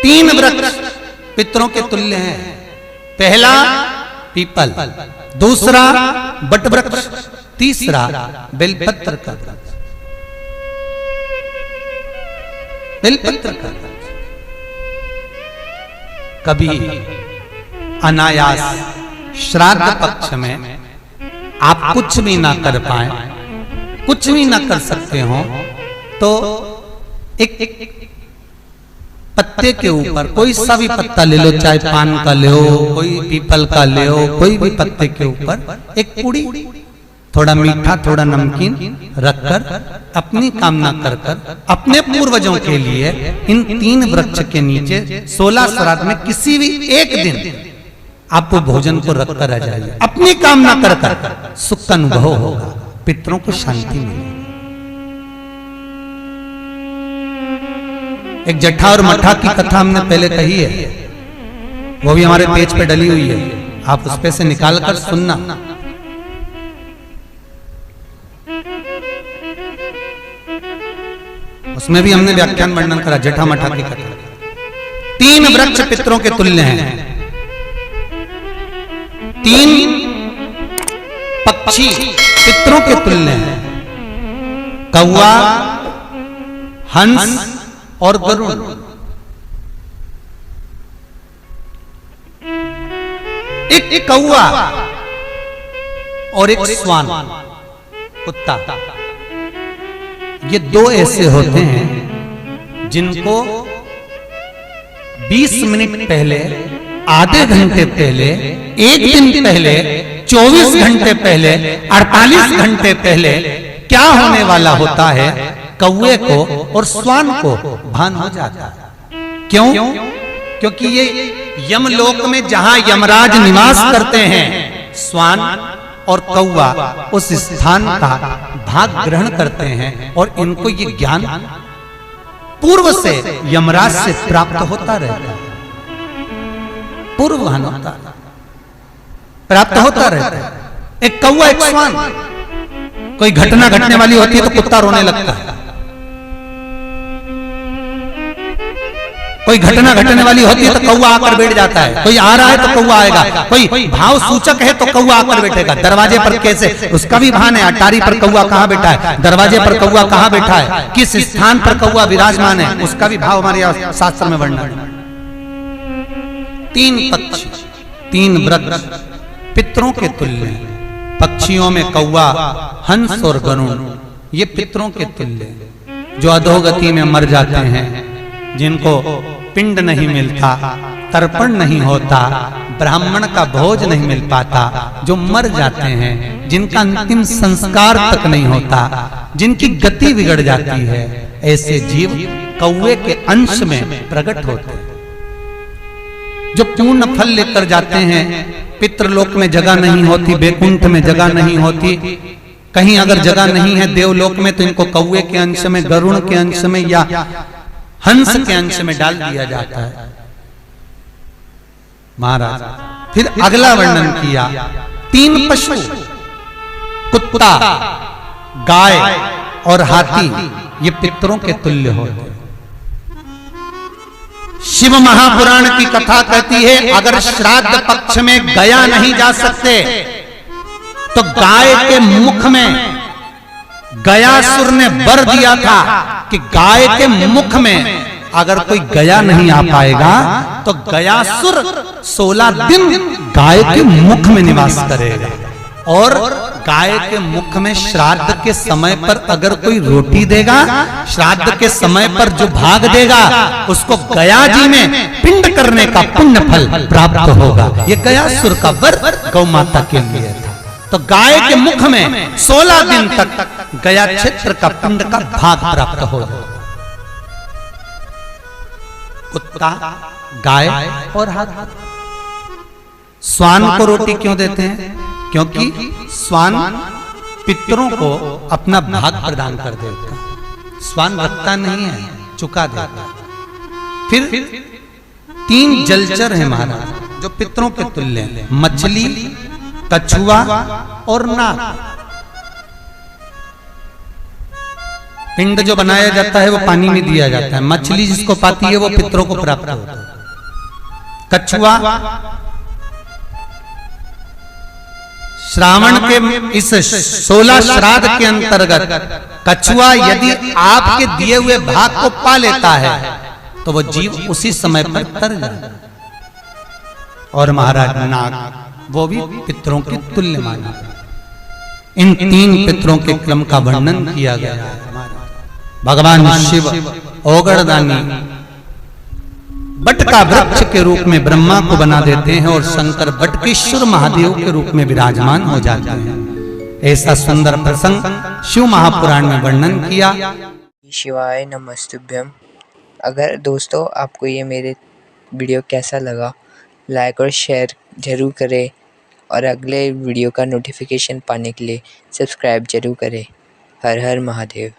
तीन वृक्ष पितरों के तुल्य हैं। पहला पीपल, दूसरा बट वृक्ष, तीसरा बेलपत्र का वृक्ष। बेलपत्र का वृक्ष कभी अनायास श्राद्ध पक्ष में आप कुछ भी ना कर पाए, कुछ भी ना कर सकते हो, तो एक पत्ते के ऊपर कोई सा भी पत्ता ले लो, चाहे पान का ले लो, कोई पीपल का ले लो, कोई भी पत्ते के ऊपर एक पूड़ी, थोड़ा मीठा थोड़ा नमकीन रखकर अपनी कामना कर कर अपने पूर्वजों के लिए इन तीन वृक्ष के नीचे 16 श्राद्ध में किसी भी एक दिन आपको भोजन को रखकर आ जाइए, अपनी कामना कर कर सुख का अनुभव होगा, पितरों को शांति मिलेगी। एक जट्ठा और मट्ठा की कथा हमने पहले कही है, वो भी हमारे पेज पे डली हुई है, आप उस पे से निकाल कर सुनना। उसमें भी हमने व्याख्यान वर्णन करा जट्ठा मट्ठा की कथा। तीन वृक्ष पितरों के तुल्य हैं, तीन पक्षी पितरों के तुल्य हैं, कौवा, हंस और गरुड़। एक कौवा और एक श्वान कुत्ता, ये दो ऐसे होते हैं जिनको 20 मिनट पहले, आधे घंटे पहले, एक दिन पहले, 24 घंटे पहले, 48 घंटे पहले क्या होने वाला होता है, कौवे को और श्वान को भान हो जाता है। क्यों? क्योंकि ये यमलोक में जहां यमराज निवास करते हैं, श्वान और कौवा उस स्थान का भाग ग्रहण करते हैं और इनको ये ज्ञान पूर्व से यमराज से प्राप्त होता रहता है, पूर्वभान होता है, प्राप्त होता रहता है। एक कौवा एक श्वान, कोई घटना घटने वाली होती है तो कुत्ता रोने लगता है, कोई घटना घटने वाली होती है तो कौवा आकर बैठ जाता है, कोई आ रहा है तो कौवा आएगा, कोई भाव सूचक है तो कौवा आकर बैठेगा। दरवाजे पर कैसे, उसका भी भान है, अटारी पर कौवा कहां बैठा है, दरवाजे पर कौवा कहां बैठा है, किस स्थान पर कौवा विराजमान है, उसका भी भाव हमारे शास्त्र में वर्णन है। तीन पक्षी, तीन वृक्ष पितरों के तुल्य हैं। पक्षियों में कौवा, हंस और गरुड़, ये पितरों के तुल्य, जो अधोगति में मर जाते हैं, जिनको पिंड नहीं मिलता, तर्पण नहीं होता, ब्राह्मण का भोज नहीं मिल पाता, जो मर जाते हैं, जिनका अंतिम संस्कार तक नहीं होता, जिनकी गति बिगड़ जाती है, ऐसे जीव कौवे के अंश में प्रकट होते हैं, जो पूर्ण फल लेकर जाते हैं। पितृलोक में जगह नहीं होती, बैकुंठ में जगह नहीं होती, कहीं अगर जगह नहीं है देवलोक में, तो इनको कौवे के अंश में, गरुड़ के अंश में या हंस के अंश में डाल दिया जाता है। महाराज फिर अगला वर्णन किया, तीन पशु, कुत्ता, गाय और हाथी, ये पितरों के तुल्य होते हैं। शिव महापुराण की कथा कहती है, अगर श्राद्ध पक्ष में गया नहीं जा सकते तो गाय के मुख में गयासुर ने वर दिया था कि गाय के मुख में अगर कोई गया नहीं आ पाएगा तो गयासुर 16 दिन गाय के मुख में निवास करेगा, और गाय के मुख में श्राद्ध के समय पर अगर कोई रोटी देगा, श्राद्ध के समय पर जो भाग देगा, उसको गया जी में पिंड करने का पुण्य फल प्राप्त होगा। ये गयासुर का वर गौ माता के लिए था। तो गाय के मुख में 16 दिन तक गया क्षेत्र का पिंड का भाग प्राप्त हो जाए। कुत्ता, गाय और हाथी। श्वान को रोटी क्यों देते हैं? क्योंकि श्वान पितरों को अपना भाग प्रदान कर देता है, श्वान रखता नहीं है, चुका देता। फिर 3 जलचर है महाराज जो पितरों के तुल्य हैं, मछली, कछुआ और नाग। पिंड जो बनाया जाता है वो पानी में दिया जाता है। मछली जिसको पाती है वो पितरों को प्राप्त होता है। कछुआ श्रावण के इस 16 श्राद्ध के अंतर्गत कछुआ यदि आपके दिए हुए भाग को पा लेता है तो वो जीव उसी समय पर तर जाता है। और महाराज नाग वो भी पितरों के तुल्य माना। इन 3 पितरों के क्रम का वर्णन किया गया है। भगवान शिव ओगड़दानी बट का वृक्ष के रूप में ब्रह्मा को बना देते हैं और शंकर बटकेश्वर महादेव के रूप में विराजमान हो जाते हैं। ऐसा सुंदर प्रसंग शिव महापुराण में वर्णन किया। शिवाय नमस्तुभ्यम। अगर दोस्तों आपको ये मेरे वीडियो कैसा लगा, लाइक और शेयर जरूर करें और अगले वीडियो का नोटिफिकेशन पाने के लिए सब्सक्राइब जरूर करें। हर हर महादेव।